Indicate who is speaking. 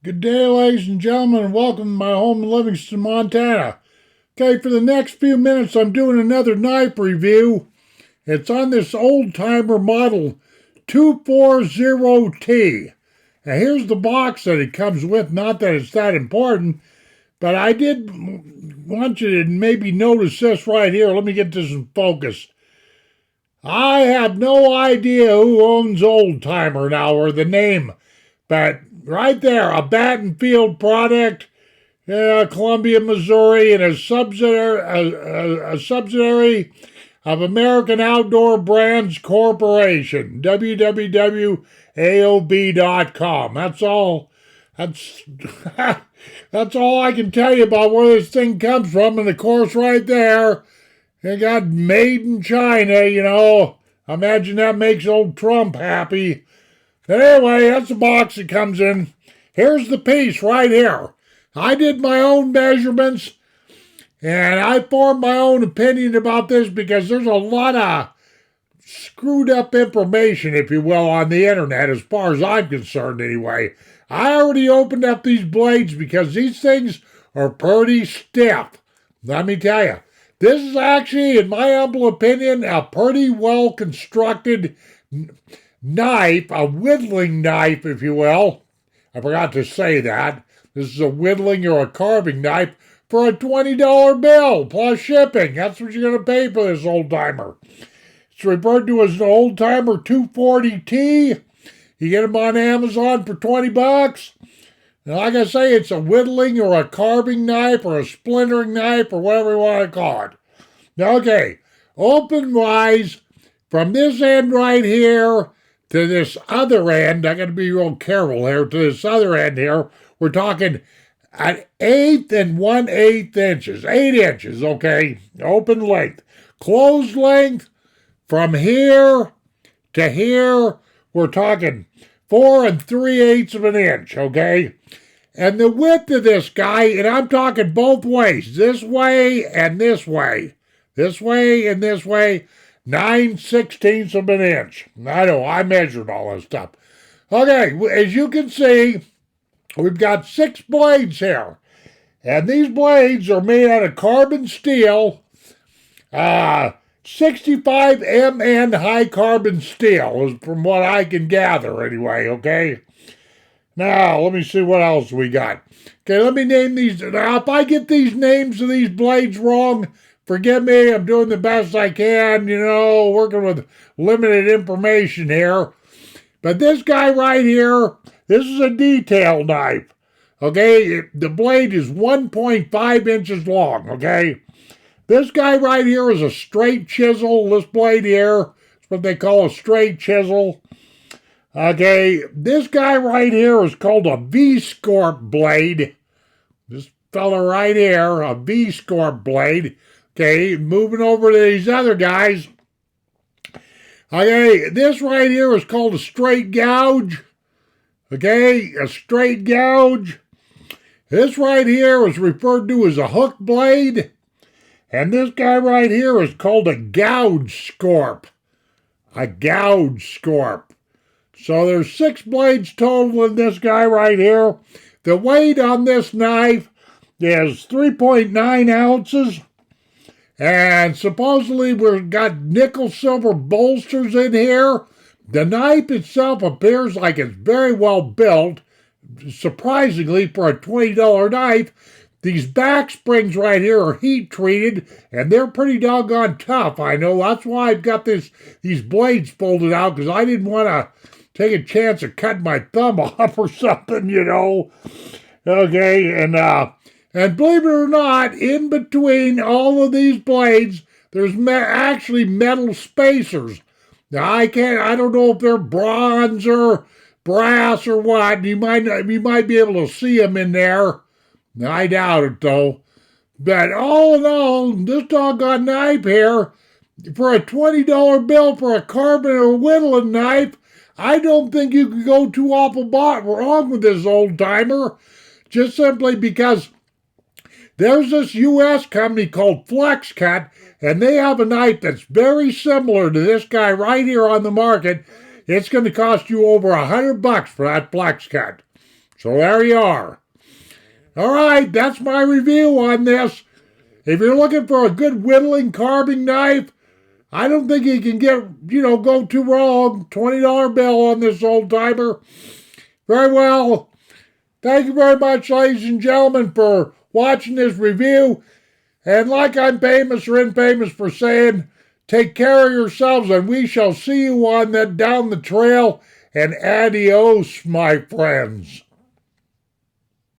Speaker 1: Good day, ladies and gentlemen, and welcome to my home in Livingston, Montana. Okay, for the next few minutes, I'm doing another knife review. It's on this old timer model 240T. Now, here's the box that it comes with. Not that it's that important, but I did want you to maybe notice this right here. Let me get this in focus. I have no idea who owns Old Timer now or the name, but right there, a Battenfield product, Columbia, Missouri, and a subsidiary of American Outdoor Brands Corporation, www.aob.com. That's all. That's that's all I can tell you about where this thing comes from. And of course, right there, it got made in China. I imagine that makes old Trump happy. But anyway, that's the box it comes in. Here's the piece right here. I did my own measurements, and I formed my own opinion about this because there's a lot of screwed up information, if you will, on the internet, as far as I'm concerned anyway. I already opened up these blades because these things are pretty stiff. Let me tell you, this is actually, in my humble opinion, a pretty well constructed knife, a whittling knife, if you will. I forgot to say that. This is a whittling or a carving knife for a $20 bill plus shipping. That's what you're going to pay for this old timer. It's referred to as an old timer 240T. You get them on Amazon for $20. And like I say, it's a whittling or a carving knife or a splintering knife or whatever you want to call it. Now, okay, open wise, from this end right here to this other end, I got to be real careful here, to this other end here, we're talking an 1/8 and 1/8 inches, 8 inches, okay, open length. Closed length, from here to here, we're talking 4 3/8 of an inch, okay? And the width of this guy, and I'm talking both ways, this way and this way, this way and this way, 9/16 of an inch. I know, I measured all this stuff. Okay, as you can see, we've got 6 blades here. And these blades are made out of carbon steel, 65 MN high carbon steel, is from what I can gather anyway, okay? Now, let me see what else we got. Okay, let me name these. Now, if I get these names of these blades wrong, forgive me, I'm doing the best I can, working with limited information here. But this guy right here, this is a detail knife, okay? The blade is 1.5 inches long, okay? This guy right here is a straight chisel. This blade here is what they call a straight chisel. Okay, this guy right here is called a V-scorp blade. This fella right here, a V-scorp blade. Okay, moving over to these other guys. Okay, this right here is called a straight gouge. Okay, a straight gouge. This right here is referred to as a hook blade. And this guy right here is called a gouge scorp. A gouge scorp. So there's 6 blades total in this guy right here. The weight on this knife is 3.9 ounces. And supposedly we've got nickel silver bolsters in here. The knife itself appears like it's very well built. Surprisingly, for a $20 knife, these back springs right here are heat treated, and they're pretty doggone tough. I know that's why I've got these blades folded out, because I didn't want to take a chance of cutting my thumb off or something, Okay, and believe it or not, in between all of these blades, there's actually metal spacers. Now I don't know if they're bronze or brass or what. You might be able to see them in there. I doubt it though. But all in all, this doggone knife here, for a $20 bill for a carbon or whittling knife, I don't think you can go too awful wrong with this old timer, just simply because there's this U.S. company called FlexCut, and they have a knife that's very similar to this guy right here on the market. It's going to cost you over $100 for that FlexCut. So there you are. All right, that's my review on this. If you're looking for a good whittling carving knife, I don't think you can go too wrong. $20 bill on this old timer. Very well. Thank you very much, ladies and gentlemen, for watching this review. And like I'm famous or infamous for saying, take care of yourselves, and we shall see you on that down the trail. And adios, my friends.